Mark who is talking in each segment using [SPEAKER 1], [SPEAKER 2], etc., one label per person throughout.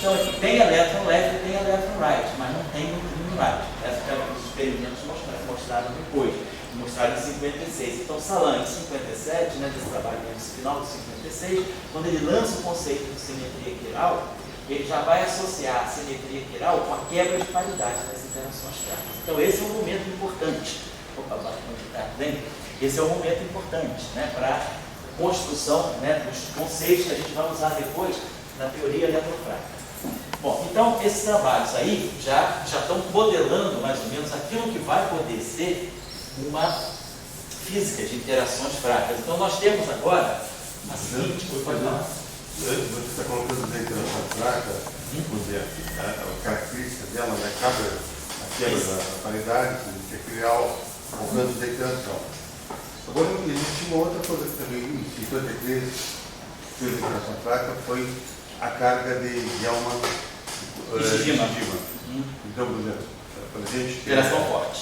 [SPEAKER 1] Então aqui tem elétron left e tem elétron right, mas não tem neutrino right. Essa que os experimentos mostraram depois. Mostraram em 56. Então Salan, em 57, né, desse trabalho nesse final de 56, quando ele lança o conceito de simetria quiral, ele já vai associar a simetria quiral com a quebra de paridade das interações fracas. Então esse é um momento importante. Opa, tá bem? Esse é um momento importante, né, para a construção, né, dos conceitos que a gente vai usar depois na teoria eletrofrágil. Bom, então esses trabalhos aí já estão modelando mais ou menos aquilo que vai poder ser uma física de interações fracas. Então nós temos agora a seguinte coisa.
[SPEAKER 2] Você está colocando a interação fraca, vamos dizer, a característica dela, né, a quebra da paridade, integral, alcance da interação. Agora, existe uma outra coisa que também, em 53, fez a interação fraca, foi a carga de Gelman-Nishijima. Então, por exemplo, para a gente...
[SPEAKER 1] Interação forte.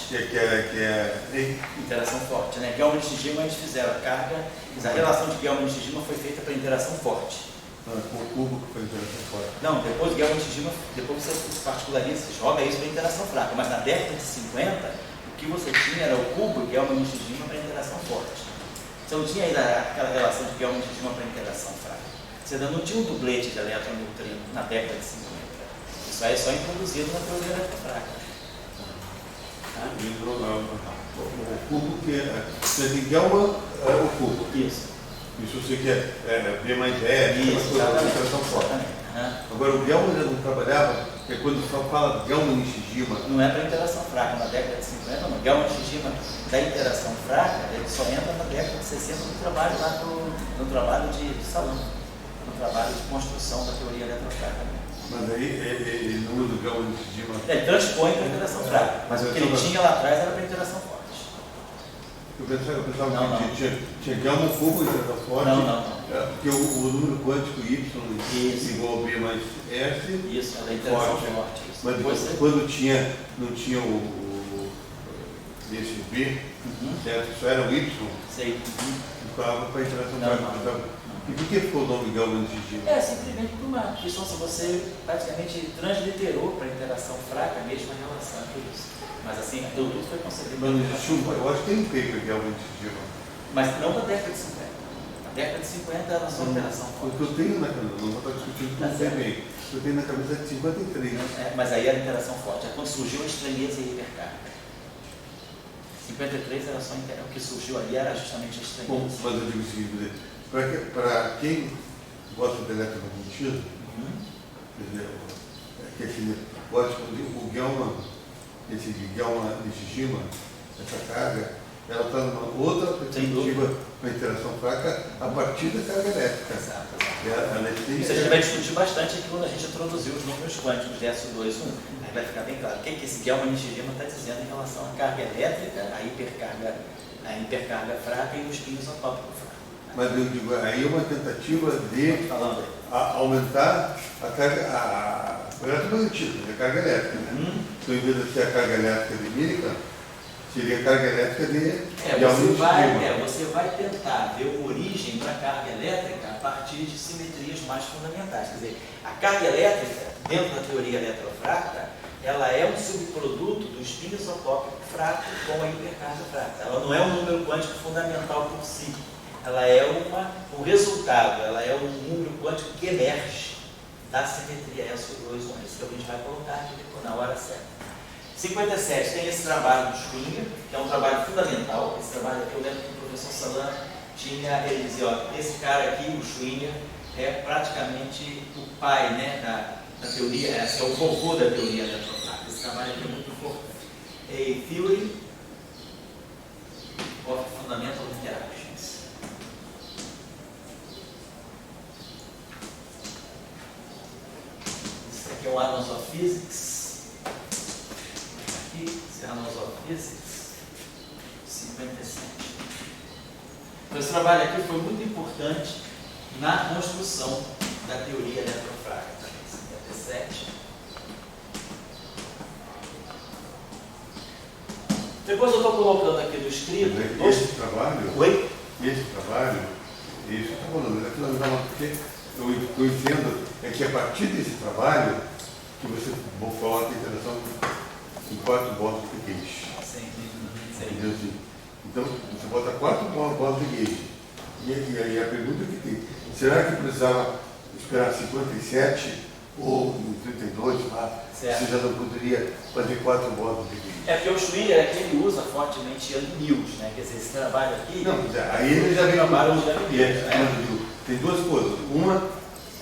[SPEAKER 2] Interação
[SPEAKER 1] forte, né? Gelman-Nishijima, eles fizeram a carga, a relação de Gelman-Nishijima foi feita para interação forte.
[SPEAKER 2] Com o cubo que foi interação forte.
[SPEAKER 1] Não, depois Gelman-Nishijima, depois você particulariza, você joga isso para interação fraca. Mas na década de 50, o que você tinha era o cubo e Gelman-Nishijima para interação forte. Você não tinha ainda aquela relação de Gelman-Nishijima para interação fraca. Você ainda não tinha um dublete de elétron e neutrino na década de 50. Isso aí é só introduzido na teoria eletrofrágil.
[SPEAKER 2] O cubo que você tem Gelman, o cubo.
[SPEAKER 1] Isso.
[SPEAKER 2] Isso você quer B mais E,
[SPEAKER 1] isso,
[SPEAKER 2] interação forte. Agora o Gelman já não trabalhava, porque quando fala Gelman-Nishijima...
[SPEAKER 1] Não é para interação fraca, na década de 50 não. Gelman-Nishijima da interação fraca, ele só entra na década de 60 no trabalho lá no trabalho de Salan, no trabalho de construção da teoria eletrofrágil.
[SPEAKER 2] Mas aí ele não usa o Gelman-Nishijima...
[SPEAKER 1] Ele transpõe para interação fraca, mas o que ele tinha lá atrás era para interação forte.
[SPEAKER 2] Eu pensava que tinha Gelman cubo e interação forte.
[SPEAKER 1] Não.
[SPEAKER 2] Porque o número quântico Y igual a B mais S.
[SPEAKER 1] Isso, é da interação forte.
[SPEAKER 2] Mas quando não tinha esse B, certo? Só era o Y.
[SPEAKER 1] Sei.
[SPEAKER 2] Ficava para a interação forte. E por que ficou o nome Gelman-Nishijima?
[SPEAKER 1] Simplesmente por uma questão, se você praticamente transliterou para a interação fraca a mesma relação, por isso. Mas assim, tudo foi concebido.
[SPEAKER 2] Mas não existe eu acho que tem um paper Gelman-Nishijima.
[SPEAKER 1] Mas não na década de 50. Na década de 50 era só interação forte.
[SPEAKER 2] O que eu tenho na cabeça, não vou estar discutindo com você bem. O que eu tenho na cabeça é de 53.
[SPEAKER 1] Mas aí era interação forte. É quando surgiu a estranheza e a hipercarga. 53 era só o que surgiu ali era justamente a estranheza.
[SPEAKER 2] Bom, mas eu digo o seguinte, para quem gosta de eletromagnetismo, quer dizer, que aquele gótico, o Gelman, esse Gelman-Nishijima, essa carga, ela está numa outra perspectiva para interação fraca a partir da carga elétrica.
[SPEAKER 1] Exato.
[SPEAKER 2] Isso
[SPEAKER 1] a gente vai discutir bastante aqui quando a gente introduzir os números quânticos de SO2, 1. Aí vai ficar bem claro o que esse Gelman-Nishijima está dizendo em relação à carga elétrica, a hipercarga fraca e os pinos isotópicos fracos.
[SPEAKER 2] Mas eu digo, aí é uma tentativa de aumentar a carga, o eletromagnetismo, a carga elétrica. Né? Então, em vez de ser a carga elétrica de Millikan, seria a carga elétrica de
[SPEAKER 1] você vai tentar ver uma origem para a carga elétrica a partir de simetrias mais fundamentais. Quer dizer, a carga elétrica, dentro da teoria eletrofrágil, ela é um subproduto do espinho isotópico fraco com a hipercarga fraca. Ela não é um número quântico fundamental por si. Ela é um resultado, ela é um número quântico que emerge da simetria SO2, isso que a gente vai colocar aqui na hora certa. 57 tem esse trabalho do Schwinger, que é um trabalho fundamental. Esse trabalho aqui eu lembro que o professor Salan tinha, ele dizia, ó, esse cara aqui, o Schwinger, é praticamente o pai, né, da teoria, é o vovô da teoria eletrofrágil. Esse trabalho aqui é muito importante. A Theory of Fundamental Interactions. Esse aqui é o Annals of Physics. Aqui, esse é Annals of Physics, 57. Então, esse trabalho aqui foi muito importante na construção da teoria eletrofrágil, 57. Depois eu estou colocando aqui do escrito.
[SPEAKER 2] Esse trabalho,
[SPEAKER 1] Oi?
[SPEAKER 2] esse trabalho, isso está falando, é que nós vamos ter eu entendo é que a partir desse trabalho que você coloca a interação em 4 bolas de gauge. Entendeu? Então, você bota 4 bolas de gauge. E aí a pergunta que tem, será que precisava esperar 57 ou 32 lá? Você já não poderia fazer 4 bolas de gauge?
[SPEAKER 1] É porque o Schwiller aqui ele usa fortemente Yang-Mills, né? Quer dizer, esse trabalho aqui...
[SPEAKER 2] Não, aí ele já vem...
[SPEAKER 1] Trabalho
[SPEAKER 2] tem 2 coisas. Uma,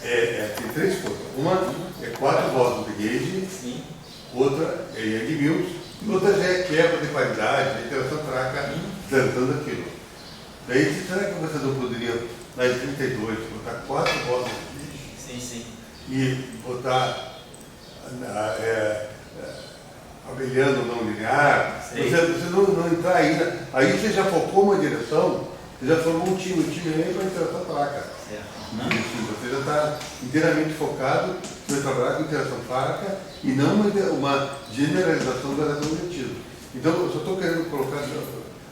[SPEAKER 2] tem 3 coisas. Uma é 4 bolas de gauge,
[SPEAKER 1] sim.
[SPEAKER 2] Outra é Yang-Mills, e outra já é quebra de qualidade, a interação fraca, tentando aquilo. Daí, será que você não poderia, na 32, botar 4 bolas de gauge?
[SPEAKER 1] Sim.
[SPEAKER 2] E botar abelhando não linear, você não entrar ainda. Aí você já focou uma direção, você já formou um time aí para interação fraca. Você já está inteiramente focado, você vai trabalhar com interação fraca e não uma generalização do eletromagneticismo. Então, eu só estou querendo colocar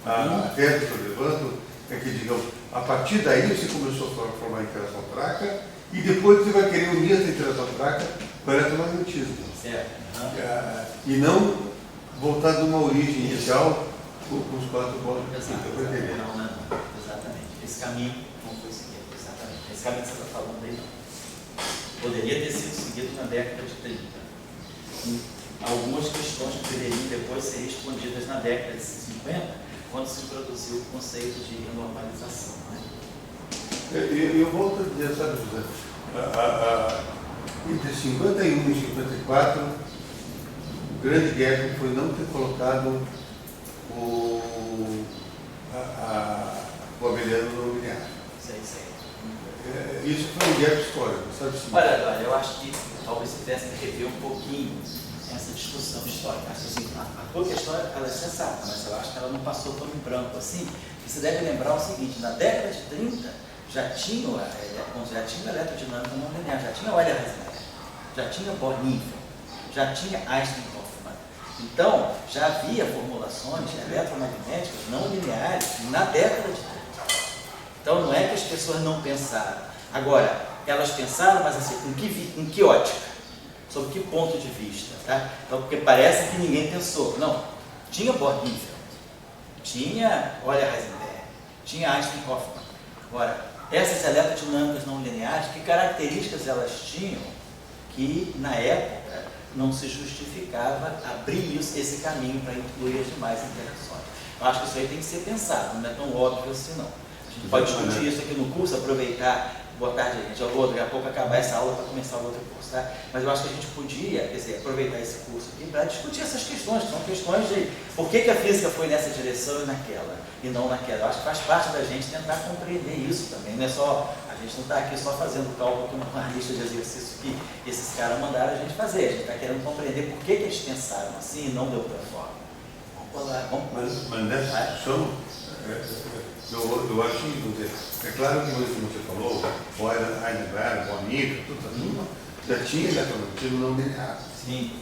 [SPEAKER 2] a tese que eu levanto, é que, digamos, a partir daí você começou a formar interação fraca e depois você vai querer unir essa interação fraca com o eletromagnetismo. E não voltar de uma origem inicial com os 4 bolas.
[SPEAKER 1] Exatamente. Esse caminho não foi seguido. Exatamente. Esse caminho que você está falando aí poderia ter sido seguido na década de 30. E algumas questões poderiam depois ser respondidas na década de 50, quando se introduziu o conceito de normalização. Né?
[SPEAKER 2] Eu volto a dizer, sabe, José, entre 51 e 54, o grande gap foi não ter colocado o abeliano no linear.
[SPEAKER 1] Sei.
[SPEAKER 2] Isso foi um gap histórico, sabe?
[SPEAKER 1] Olha, eu acho que talvez você tivesse que rever um pouquinho essa discussão histórica. Acho assim, a tua questão ela é sensata, mas eu acho que ela não passou tão em branco assim. Você deve lembrar o seguinte, na década de 30 já tinha eletrodinâmica não linear, já tinha Euler Heisenberg, já tinha Born-Nifel, já tinha Einstein-Hoffmann. Então, já havia formulações eletromagnéticas não lineares na década de 30. Então, não é que as pessoas não pensaram. Agora, elas pensaram, mas assim, em que ótica? Sob que ponto de vista? Tá? Então, porque parece que ninguém pensou. Não, tinha Born-Nifel, tinha Euler Heisenberg, tinha Einstein-Hoffmann. Agora, essas eletrodinâmicas não lineares, que características elas tinham que, na época, não se justificava abrir esse caminho para incluir as demais interações. Eu acho que isso aí tem que ser pensado, não é tão óbvio assim não. A gente pode discutir isso aqui no curso, aproveitar. Boa tarde, gente. Eu vou daqui a pouco acabar essa aula para começar o outro curso, tá? Mas eu acho que a gente podia, quer dizer, aproveitar esse curso aqui para discutir essas questões, que são questões de por que a física foi nessa direção e naquela, e não naquela. Eu acho que faz parte da gente tentar compreender isso também, não é só, a gente não está aqui só fazendo cálculo com uma lista de exercícios que esses caras mandaram a gente fazer, a gente está querendo compreender por que eles pensaram assim e não de outra forma. Vamos lá,
[SPEAKER 2] mas nessa discussão, eu acho que, é claro que você falou, Euler, Heisenberg, Born-Nifel, tudo já tinha eletromagnetismo não linear.
[SPEAKER 1] Sim.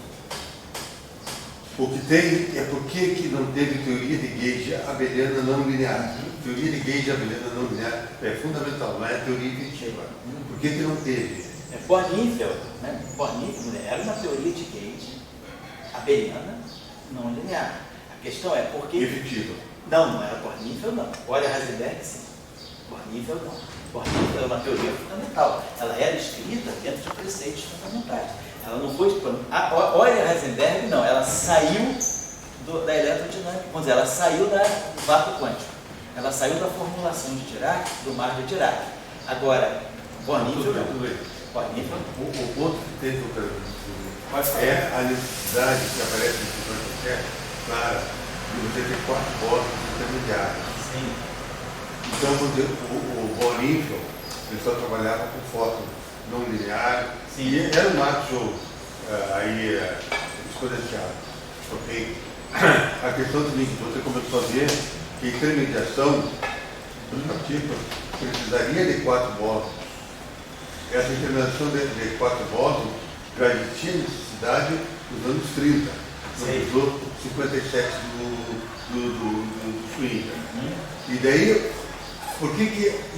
[SPEAKER 2] O que tem é por que não teve teoria de gauge abeliana não linear. Teoria de gauge abeliana não linear é fundamental, não é teoria efetiva. Por que não teve?
[SPEAKER 1] Born-Nifel, né? Born-Nifel era uma teoria de gauge abeliana não linear. A questão é por que...
[SPEAKER 2] Efetiva.
[SPEAKER 1] Não era Born-Nifel, não. Olha Heisenberg, sim. Born-Nifel, não. Born-Nifel é uma teoria fundamental. Ela era escrita dentro de preceitos fundamentais. Ela não foi... Olha Heisenberg, não. Ela saiu da eletrodinâmica. Vamos dizer, ela saiu do vácuo quântico. Ela saiu da formulação de Dirac, do mar de Dirac. Agora, Born-Nifel, não. Born-Nifel,
[SPEAKER 2] o ponto que tem é a necessidade que aparece no sistema clara. E você tem 4 bolas intermediárias.
[SPEAKER 1] Sim.
[SPEAKER 2] Então, o Born-Nifel, ele só trabalhava com fótons não lineares.
[SPEAKER 1] Sim.
[SPEAKER 2] E era um macho exponencial. Okay? A questão seguinte, você começou a ver que a intermediação dos partículas precisaria de 4 bolas. Essa intermediação de 4 bolas já existia necessidade nos anos 30. No 57 do Schwiller. E daí, por que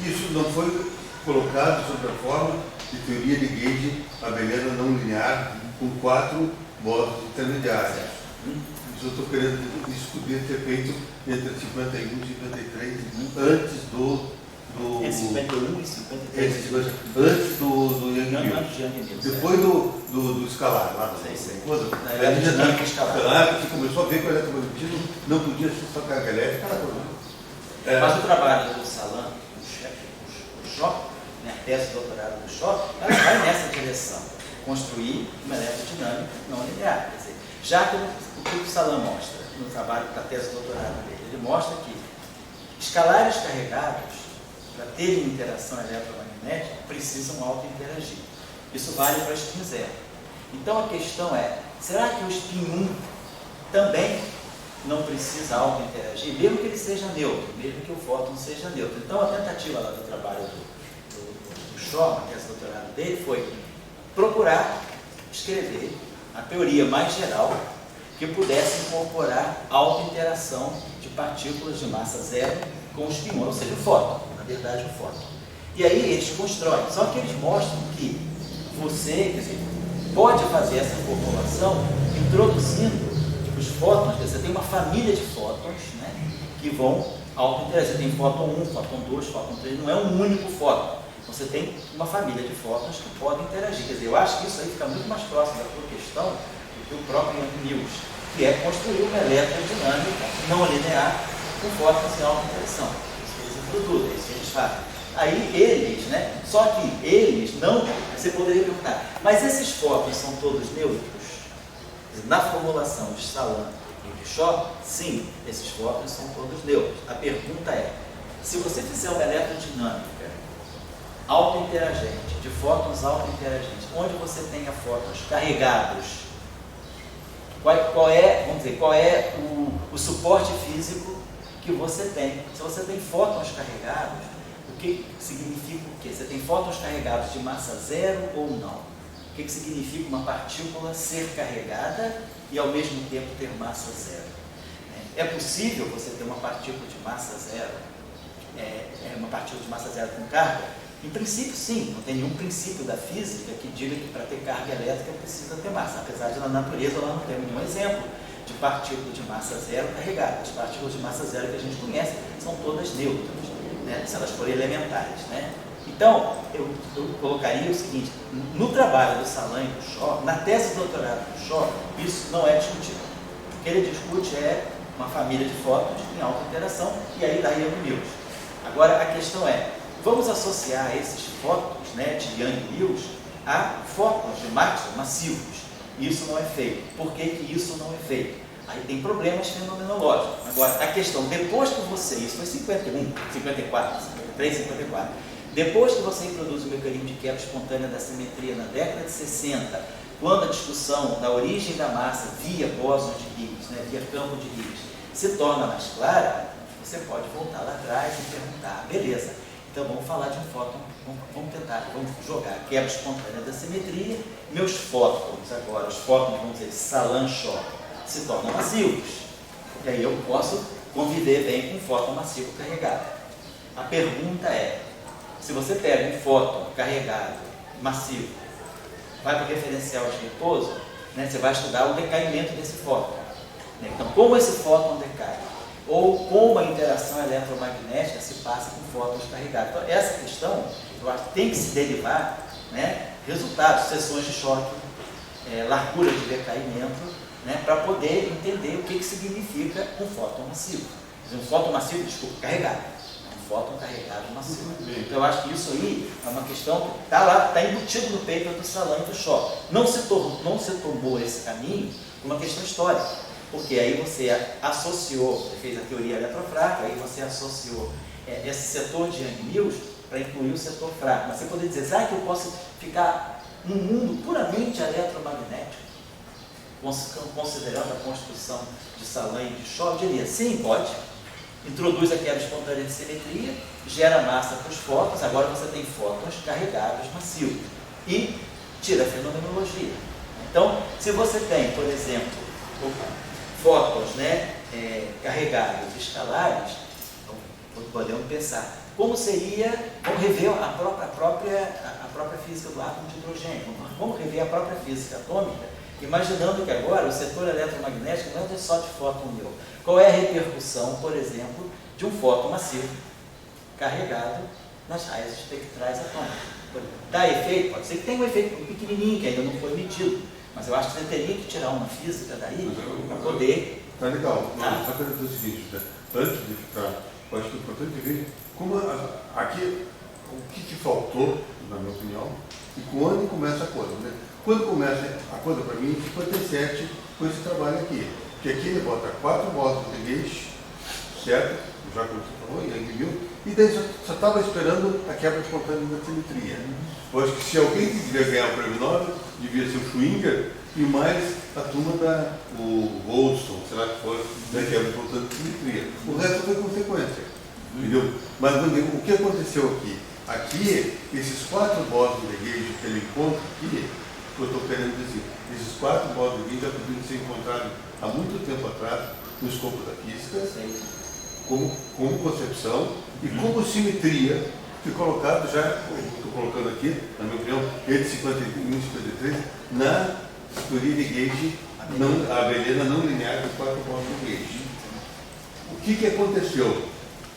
[SPEAKER 2] isso não foi colocado sob a forma de teoria de gauge abeliana não linear com 4 modos intermediários. Isso eu estou querendo, isso podia ter feito entre 51 e 53, antes do
[SPEAKER 1] É 51 e 53.
[SPEAKER 2] Antes do Young Mills. Depois do escalar, lá
[SPEAKER 1] na aerodinâmica escalar.
[SPEAKER 2] Você começou a ver que o eletromagnetismo não podia ser só carga elétrica, era problema.
[SPEAKER 1] Mas o trabalho do Salan, o Shaw, né, a tese de doutorado do Shaw, ela vai nessa direção, construir uma eletrodinâmica não linear. Quer dizer, já que o que o Salan mostra no trabalho da tese de doutorado dele, ele mostra que escalares carregados, para terem interação eletromagnética, precisam auto-interagir. Isso vale para spin 0. Então a questão é, será que o spin 1 também não precisa auto-interagir, mesmo que ele seja neutro, mesmo que o fóton seja neutro? Então a tentativa lá do trabalho do Shaw, que é esse doutorado dele, foi procurar escrever a teoria mais geral que pudesse incorporar auto-interação de partículas de massa zero com o spin 1, ou seja, o fóton. Na verdade, o fóton. E aí eles constroem, só que eles mostram que você, quer dizer, pode fazer essa formulação introduzindo os fótons. Você tem uma família de fótons, né, que vão auto-interagir. Você tem fóton 1, fóton 2, fóton 3, não é um único fóton. Você tem uma família de fótons que podem interagir. Quer dizer, eu acho que isso aí fica muito mais próximo da tua questão do que o próprio Young Mills, que é construir uma eletrodinâmica não linear com fótons em auto-interação. Tudo, é isso que eles fazem. Aí eles, né? Só que eles não, você poderia perguntar, mas esses fótons são todos neutros? Na formulação de Salan e de Shaw, sim, esses fótons são todos neutros. A pergunta é, se você fizer uma eletrodinâmica auto-interagente, de fótons auto-interagentes, onde você tenha fótons carregados, qual é o suporte físico que você tem? Se você tem fótons carregados, o que significa o quê? Você tem fótons carregados de massa zero ou não? O que significa uma partícula ser carregada e ao mesmo tempo ter massa zero? É possível você ter uma partícula de massa zero, uma partícula de massa zero com carga? Em princípio, sim. Não tem nenhum princípio da física que diga que para ter carga elétrica precisa ter massa. Apesar de na natureza nós não temos nenhum exemplo de partícula de massa zero carregada. As partículas de massa zero que a gente conhece são todas neutras, né, se elas forem elementares, né? Então, eu colocaria o seguinte, no trabalho do Salan e do Shaw, na tese de doutorado do Shaw, isso não é discutido. O que ele discute é uma família de fótons em alta interação, e aí daí Young Mills. Agora, a questão é, vamos associar esses fótons, né, de Young Mills a fótons de Maxwell massivos. Isso não é feito. Por que isso não é feito? Aí tem problemas fenomenológicos. Agora, a questão, depois que você, isso foi 51, 54, 53, 54, depois que você introduz o mecanismo de quebra espontânea da simetria na década de 60, quando a discussão da origem da massa via bóson de Higgs, né, via campo de Higgs, se torna mais clara, você pode voltar lá atrás e perguntar, beleza, então vamos falar de um fóton, vamos jogar a quebra espontânea da simetria, meus fótons agora, os fótons, vamos dizer, Salan-Shaw, se tornam massivos, e aí eu posso conviver bem com um fóton massivo carregado. A pergunta é, se você pega um fóton carregado, massivo, vai para o referencial de repouso, né, você vai estudar o decaimento desse fóton. Né? Então, como esse fóton decai? Ou como a interação eletromagnética se passa com fótons carregados. Então, essa questão, eu acho que tem que se derivar, né, resultados, seções de choque, largura de decaimento, né, para poder entender o que significa um fóton massivo. Um fóton massivo, desculpa, carregado. Um fóton carregado massivo. Então, eu acho que isso aí é uma questão que está lá, está embutido no paper do Salan e do Shaw. Não se tomou esse caminho por uma questão histórica, porque aí você associou, você fez a teoria eletrofraca, aí você associou esse setor de Young Mills para incluir o setor fraco. Mas você poderia dizer, será que eu posso ficar num mundo puramente eletromagnético, considerando a construção de Salan e de Shaw? Eu diria, sim, pode. Introduz a quebra espontânea de simetria, gera massa para os fótons, agora você tem fótons carregados massivos e tira a fenomenologia. Então, se você tem, por exemplo, fótons, né, carregados escalares, então, podemos pensar como seria, vamos rever a própria própria física do átomo de hidrogênio. Vamos rever a própria física atômica, imaginando que agora o setor eletromagnético não é só de fóton meu. Qual é a repercussão, por exemplo, de um fóton massivo carregado nas raias espectrais atômicas? Dá efeito? Pode ser que tenha um efeito pequenininho, que ainda não foi medido, mas eu acho que você teria que tirar uma física daí para poder...
[SPEAKER 2] Tá legal, mas só para dizer o seguinte, né? Antes de ficar, eu acho que é importante ver como aqui, o que faltou, na minha opinião, e quando começa a coisa, né? Quando começa a coisa, para mim, 57, com esse trabalho aqui. Que aqui ele bota 4 modos de Gauge, certo? Já como você falou, e viu, e daí só estava esperando a quebra espontânea da simetria. Eu acho que se alguém devia ganhar o prêmio Nobel, devia ser o Schwinger e mais a turma o Goldstone, sei lá que for, da quebra espontânea da simetria. O resto foi consequência. Entendeu? Mas o que aconteceu aqui? Aqui, esses 4 modos de Gauge que ele encontra aqui, eu estou querendo dizer, esses 4 modos de Gauge já podiam ser encontrados há muito tempo atrás no escopo da física, como concepção e como simetria, que colocado já, estou colocando aqui, na minha opinião, entre 51 e 53, na teoria de Gauge, a abeliana não linear dos 4 modos de Gauge. O que aconteceu?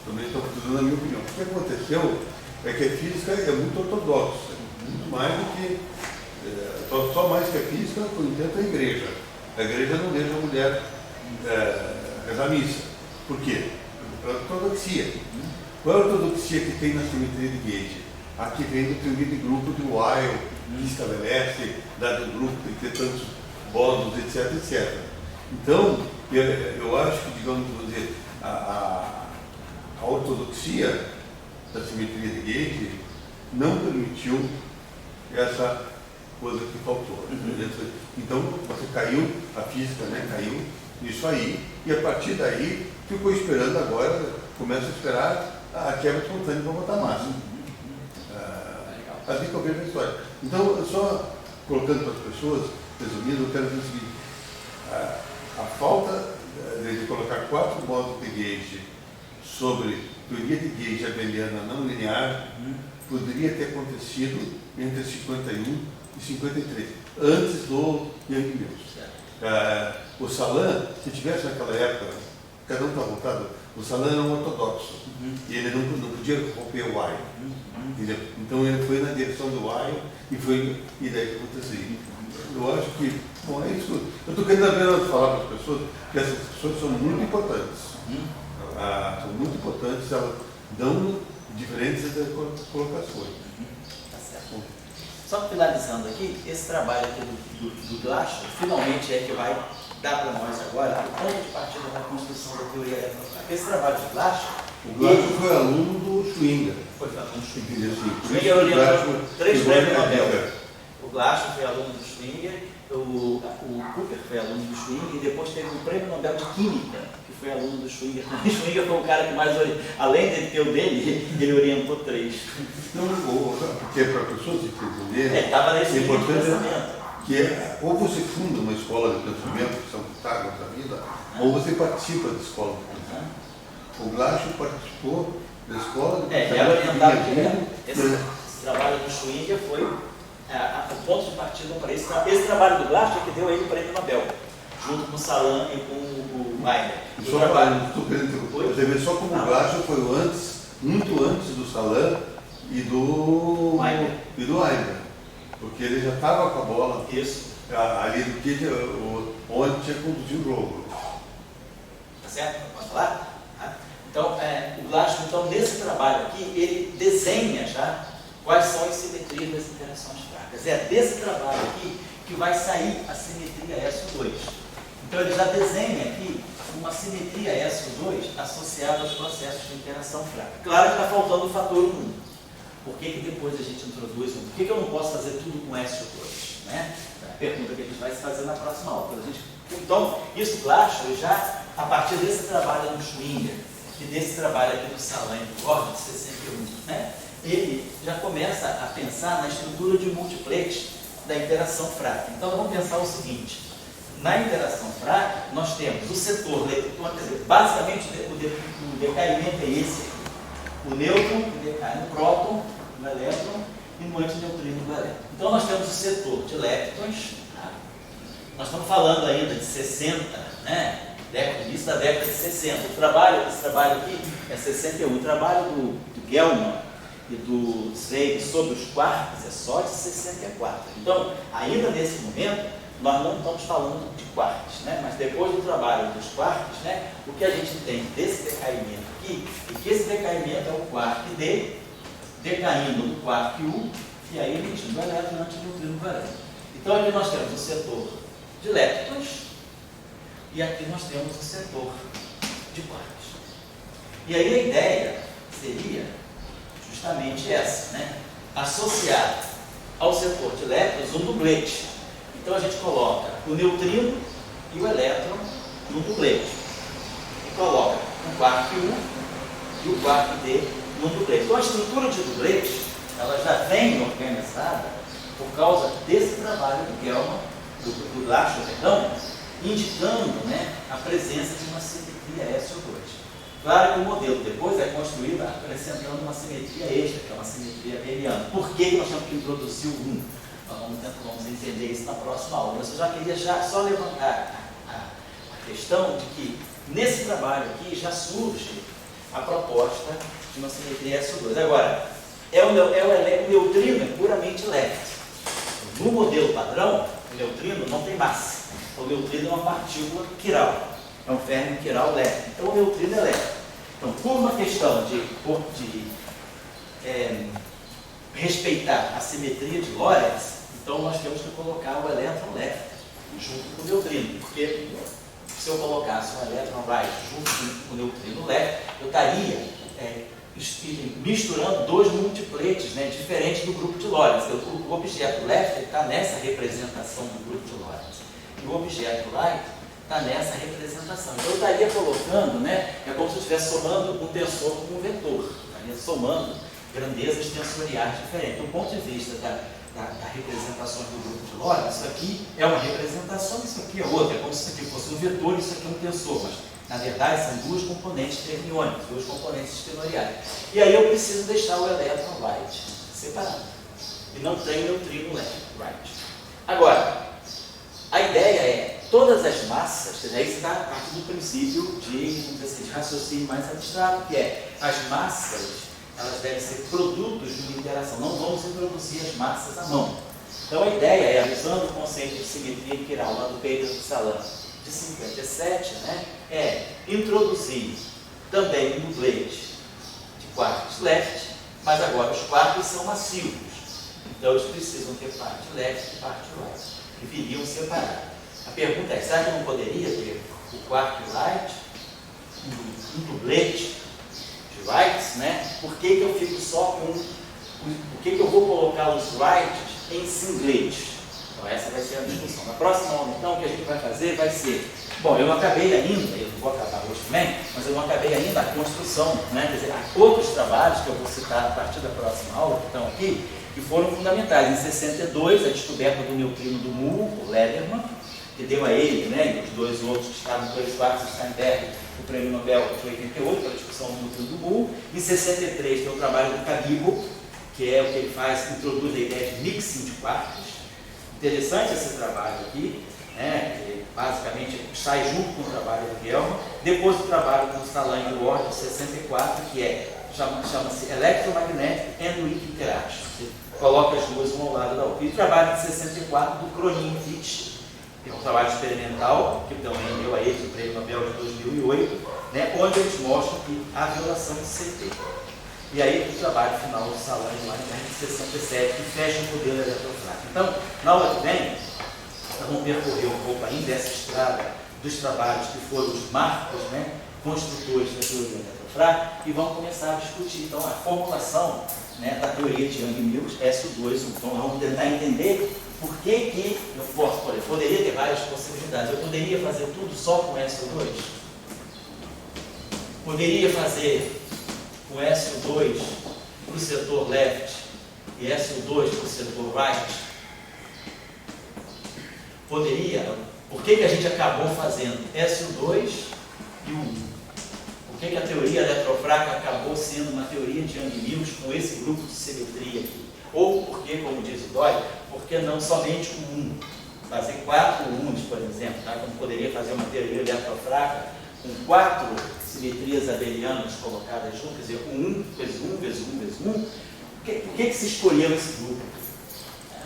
[SPEAKER 2] Também estou dando a minha opinião. O que aconteceu é que a física é muito ortodoxa, muito mais do que, só mais que a física, por enquanto, é a igreja. A igreja não deixa a mulher rezar a missa. Por quê? A ortodoxia. Qual é a ortodoxia que tem na simetria de Gauge? A que vem do teoria de grupo de Weil, que estabelece, dado o grupo tem que ter tantos bósons, etc, etc. Então, eu acho que, digamos, vou dizer, a ortodoxia da simetria de Gauge não permitiu essa coisa que faltou. Então, você caiu, a física, né, caiu nisso aí, e a partir daí ficou esperando agora, começa a esperar a quebra espontânea para botar massa. Assim que eu vejo a história. Então, só colocando para as pessoas, resumindo, eu quero dizer o seguinte, a falta de colocar 4 modos de Gauge sobre teoria de Gauge abeliana não linear poderia ter acontecido entre 51 e 53, antes do Young Mills. O Salan, se tivesse naquela época, cada um está voltado, o Salan era um ortodoxo, e ele não podia romper o Weil. Então ele foi na direção do Weil e daí aconteceu. Eu acho que, bom, é isso. Eu estou querendo apenas falar para as pessoas que essas pessoas são muito importantes. São muito importantes, elas dão diferentes colocações.
[SPEAKER 1] Tá certo. Só finalizando aqui, esse trabalho aqui do Glashow, finalmente é que vai dar para nós agora o ponto de partida da construção da teoria eletrostática. Esse trabalho de Glashow...
[SPEAKER 2] O Glashow foi aluno do Schwinger.
[SPEAKER 1] Foi aluno do
[SPEAKER 2] Schwinger.
[SPEAKER 1] Schwinger orientou 3 prêmios Nobel. O Glashow foi aluno do Schwinger, o Cooper foi aluno do Schwinger, e depois teve um prêmio Nobel de Química, que foi aluno do Schwinger. O Schwinger foi o cara que mais orientou, além de ter o dele, ele orientou 3.
[SPEAKER 2] Então, porque para pessoas que entenderem,
[SPEAKER 1] estava nesse
[SPEAKER 2] pensamento. Que ou você funda uma escola de pensamento, que são Pitágoras da vida, ou você participa da escola de pensamento. O Glashow participou da escola de pensamento.
[SPEAKER 1] Era orientado direto. Esse trabalho do Schwinger foi o ponto de partida para esse trabalho. Esse trabalho do Glashow é que deu ele o prêmio Nobel, junto com o Salan e com o Weiner.
[SPEAKER 2] Você vê só como o Glashow foi muito antes do Salan e do Weiner. Porque ele já estava com a bola ali do que onde tinha conduzido o jogo.
[SPEAKER 1] Tá certo? Posso falar? Então, o Glashow, então, nesse trabalho aqui, ele desenha já quais são as simetrias das interações fracas. É desse trabalho aqui que vai sair a simetria SO2. Então, ele já desenha aqui uma simetria SO2 associada aos processos de interação fraca. Claro que está faltando o fator 1. Por que depois a gente introduz um? Por que eu não posso fazer tudo com SO2? Né? É a pergunta que a gente vai se fazer na próxima aula. Então, isso Glashow já, a partir desse trabalho do Schwinger e desse trabalho aqui do Salan e do Gordon, de 61, né? Ele já começa a pensar na estrutura de multiplex da interação fraca. Então, vamos pensar o seguinte. Na interação fraca, nós temos o setor, quer dizer, basicamente o decaimento é esse aqui. O nêutron que decai no próton, no elétron, e no antineutrino do elétron. Então nós temos o setor de leptons, tá? Nós estamos falando ainda de 60, né? Início da década de 60. Esse trabalho aqui é 61. O trabalho do Gell-Mann e do Zweig sobre os quarks é só de 64. Então, ainda nesse momento, nós não estamos falando de quarks, né? Mas depois do trabalho dos quarks, né, o que a gente entende desse decaimento aqui, é que esse decaimento é o quark D decaindo no quark U e aí emitindo o elétron antineutrino do elétron. Então, aqui nós temos o setor de leptons e aqui nós temos o setor de quarks. E aí a ideia seria justamente essa, né? Associar ao setor de leptons um dublete. Então a gente coloca o neutrino e o elétron no dublete. E coloca o quark U e o quark D no dublete. Então a estrutura de dublete, ela já vem organizada por causa desse trabalho do Gell-Mann, do Lasher, perdão, indicando, né, a presença de uma simetria SO2. Claro que o modelo depois é construído acrescentando uma simetria extra, que é uma simetria abeliana. Por que nós temos que introduzir o 1? Nós vamos entender isso na próxima aula. Mas eu já queria só levantar a questão de que nesse trabalho aqui já surge a proposta de uma simetria SO2. Agora, o neutrino é puramente left. No modelo padrão, o neutrino não tem massa. O neutrino é uma partícula quiral, é um fermion quiral leve. Então o neutrino é leve. Então, por uma questão de respeitar a simetria de Lorentz, então nós temos que colocar o elétron leve junto com o neutrino. Porque se eu colocasse o elétron right junto com o neutrino leve, eu estaria misturando dois multipletes, né, diferentes do grupo de Lorentz. O objeto left está nessa representação do grupo de Lorentz. E o objeto right está nessa representação. Então eu estaria colocando, né, é como se eu estivesse somando um tensor com um vetor. Estaria somando grandezas tensoriais diferentes. Do ponto de vista da representação do grupo de Lorentz, isso aqui é uma representação, isso aqui é outra. É como se isso aqui fosse um vetor, isso aqui é um tensor. Mas, na verdade, são duas componentes fermiônicas, duas componentes tenoriais. E aí eu preciso deixar o elétron right separado. E não tem neutrino right. Agora, a ideia é, todas as massas, aí está a partir do princípio de raciocínio mais abstrato, que é, as massas, elas devem ser produtos de uma interação. Não vamos introduzir as massas à mão. Então a ideia é, usando o conceito de simetria quiral lá do Peter Salan, de 57, né, é introduzir também um dublete de quarks left, mas agora os quarks são massivos. Então eles precisam ter parte left e parte right, que viriam separados. A pergunta é, será que eu não poderia ter o quark right, um dublete de rights, né? Por que eu fico só com por que eu vou colocar os rights em singlet? Então essa vai ser a discussão. Na próxima aula, então, o que a gente vai fazer vai ser, bom, eu não acabei ainda, eu não vou acabar hoje também, mas eu não acabei ainda a construção, né? Quer dizer, há outros trabalhos que eu vou citar a partir da próxima aula, que estão aqui, que foram fundamentais. Em 62, a descoberta do neutrino do Mu, o Lederman, que deu a ele, né, e os dois outros que estavam, Doris Schwarz e Steinberg, o prêmio Nobel de 88, pela discussão do neutrino do Mu. Em 63, tem o trabalho do Cabibbo, que é o que ele faz, introduz a ideia de mixing de quarks. Interessante esse trabalho aqui, né, que basicamente sai junto com o trabalho do Gell-Mann. Depois do trabalho do Salan e do Ward, de 64, que chama-se Electromagnetic and Weak Interaction. Você coloca as duas um ao lado da outra. E o trabalho de 64 do Cronin e Fitch, que é um trabalho experimental, que também deu a ele o prêmio Nobel de 2008, né, onde eles mostram que há violação de CT. E aí o trabalho final do Salan e do Ward, de 67, que fecha o modelo eletrofrágil. Então, na aula que vem, nós vamos percorrer um pouco ainda essa estrada dos trabalhos que foram os marcos, né, construtores da teoria eletrofrágil, e vamos começar a discutir então a formulação, né, da teoria de Young-Mills SO2. Então vamos tentar entender por que eu poderia ter várias possibilidades. Eu poderia fazer tudo só com SO2? Poderia fazer com SO2 para o setor left e SO2 para o setor right? Poderia. Por que a gente acabou fazendo SO2 e o 1? Por que a teoria eletrofrágil acabou sendo uma teoria de Young-Mills com esse grupo de simetria aqui? Ou porque, como diz o Dói, porque não somente o 1? Fazer 4 uns, por exemplo, tá? Como poderia fazer uma teoria eletrofraca com 4 simetrias abelianas colocadas juntas, quer dizer, 1 vezes 1 vezes 1 vezes 1. Por que se escolheu esse grupo?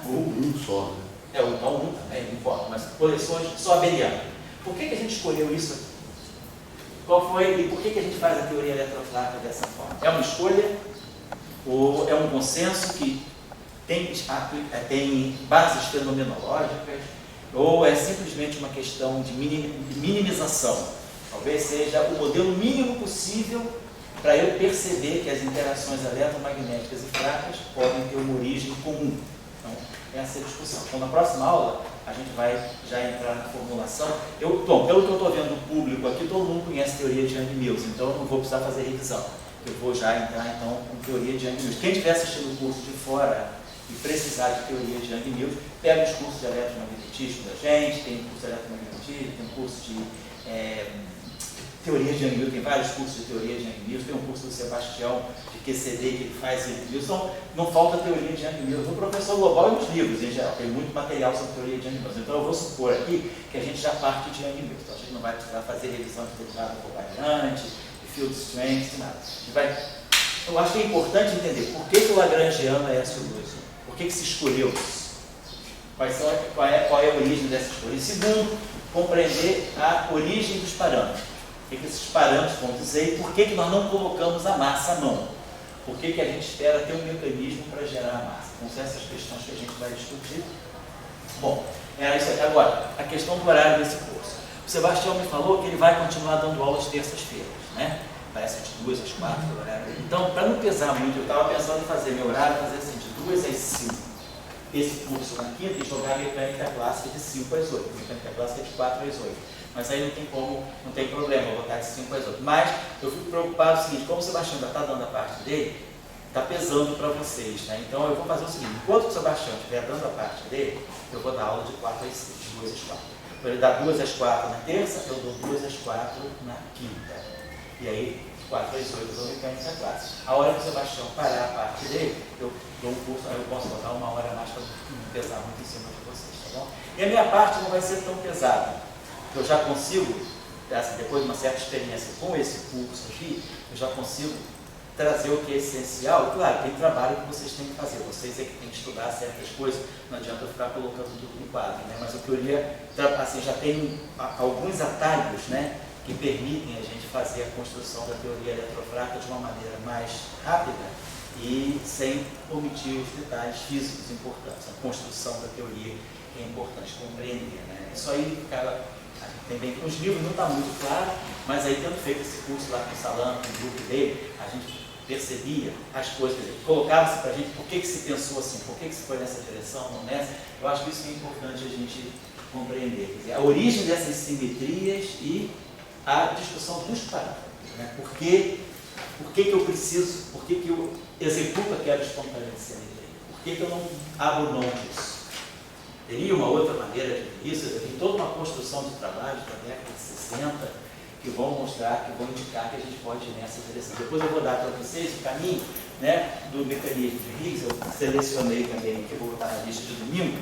[SPEAKER 2] Um só, né?
[SPEAKER 1] Então 1 também, não importa, mas coleções só abelianas. Por que a gente escolheu isso aqui? Qual foi e por que a gente faz a teoria eletrofraca dessa forma? É uma escolha ou é um consenso que tem bases fenomenológicas, ou é simplesmente uma questão de minimização? Talvez seja o modelo mínimo possível para eu perceber que as interações eletromagnéticas e fracas podem ter uma origem comum. Então, essa é a discussão. Então, na próxima aula, a gente vai já entrar na formulação. Bom, pelo que eu estou vendo do público aqui, todo mundo conhece a teoria de Young-Mills, então eu não vou precisar fazer revisão. Eu vou já entrar, então, com teoria de Young-Mills. Quem estiver assistindo o curso de fora e precisar de teoria de Young-Mills, pega os cursos de eletromagnetismo da gente, tem curso de eletromagnetismo, tem curso de teoria de Young-Mills, tem vários cursos de teoria de Young-Mills, tem um curso do Sebastião de QCD que ele faz Young-Mills, então não falta teoria de Young-Mills. No professor global e nos livros em geral, tem muito material sobre teoria de Young-Mills. Então eu vou supor aqui que a gente já parte de Young-Mills, então a gente não vai precisar fazer revisão de derivada covariante, de field strength, nada. Eu acho que é importante entender por que o lagrangiano é SO2. Por que se escolheu isso? Qual é a origem dessa escolha? E segundo, compreender a origem dos parâmetros. O que esses parâmetros vão dizer e por que nós não colocamos a massa à mão? Por que a gente espera ter um mecanismo para gerar a massa? Então, são essas questões que a gente vai discutir. Bom, era isso aqui. Agora, a questão do horário desse curso. O Sebastião me falou que ele vai continuar dando aulas terças-feiras, né? Parece de 2 às 4 o horário. Então, para não pesar muito, eu estava pensando em fazer meu horário, fazer assim, de 2 às 5. Esse curso na quinta e jogar mecânica clássica de 5 às 8. Mecânica clássica de 4 às 8. Mas aí não tem como, não tem problema, eu vou botar de 5 às 8. Mas eu fico preocupado com o seguinte, como o Sebastião já está dando a parte dele, está pesando para vocês, né? Então eu vou fazer o seguinte, enquanto o Sebastião estiver dando a parte dele, eu vou dar aula de 4 às 6, de 2 às 4. Então ele dá 2 às 4 na terça, eu dou 2 às 4 na quinta. E aí, 4 às 8 eu dou mecânica clássica. A hora que o Sebastião parar a parte dele, eu dou um curso, aí eu posso botar 1 hora a mais para não pesar muito em cima de vocês, tá bom? E a minha parte não vai ser tão pesada. Eu já consigo, assim, depois de uma certa experiência com esse curso aqui, eu já consigo trazer o que é essencial. Claro, tem trabalho que vocês têm que fazer, vocês é que têm que estudar certas coisas, não adianta eu ficar colocando tudo no quadro, né? Mas eu queria, assim, já tem alguns atalhos, né, que permitem a gente fazer a construção da teoria eletrofraca de uma maneira mais rápida e sem omitir os detalhes físicos importantes. A construção da teoria é importante compreender, né? Isso aí, cara, também os livros não está muito claro, mas aí tendo feito esse curso lá com o Salão, com o grupo dele, a gente percebia as coisas, colocava-se para a gente por que se pensou assim, por que se foi nessa direção, não nessa. Eu acho que isso é importante a gente compreender. Quer dizer, a origem dessas simetrias e a discussão dos parâmetros, né? Por que eu preciso, por que eu executo aquela espontânea de simetria? Por que eu não abro mão disso? Teria uma outra maneira de ver isso? Tem toda uma construção de trabalhos da década de 60 que vão mostrar, que vão indicar que a gente pode ir nessa direção. Depois eu vou dar para vocês o caminho, né, do mecanismo de Higgs. Eu selecionei também, que eu vou botar na lista de domingo,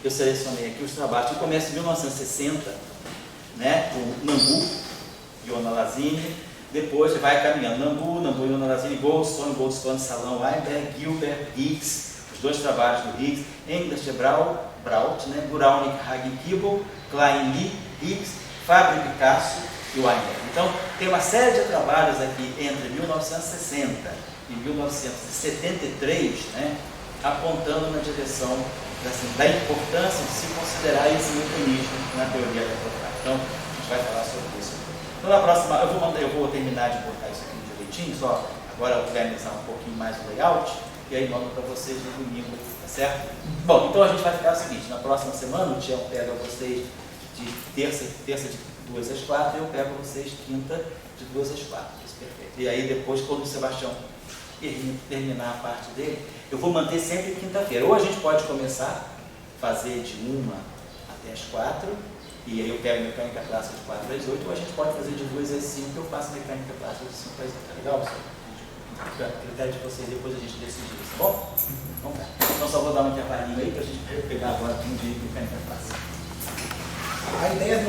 [SPEAKER 1] eu selecionei aqui os trabalhos que começam em 1960, né, com Nambu, Iona Lazini, depois vai caminhando, Nambu, Iona Lazini, Goldstone, Salão, Weinberg, Gilbert, Higgs, os dois trabalhos do Higgs, English, Braut, né, Guralnik, Hagen, Kibble, Klein, Lee, Higgs, Fabre, Picasso e Weinberg. Então, tem uma série de trabalhos aqui entre 1960 e 1973, né, apontando na direção assim, da importância de se considerar esse mecanismo na teoria eletrofráca. Então, a gente vai falar sobre isso. Então, na próxima, eu vou terminar de botar isso aqui direitinho, só agora organizar um pouquinho mais o layout, e aí mando para vocês no domingo, tá certo? Bom, então a gente vai ficar o seguinte, na próxima semana o Tião pega vocês de terça de 2 às 4, e eu pego vocês quinta de 2 às 4, isso é perfeito. E aí depois, quando o Sebastião terminar a parte dele, eu vou manter sempre quinta-feira. Ou a gente pode começar a fazer de 1 até as 4, e aí eu pego mecânica clássica de 4 às 8, ou a gente pode fazer de 2 às 5, eu faço mecânica clássica de 5 às 8. Tá legal, senhor? a critério de vocês, depois a gente decidir isso, tá bom? Então tá. Então só vou dar uma intervalinho aí para a gente pegar agora um dia que o caneta faz.
[SPEAKER 3] A ideia do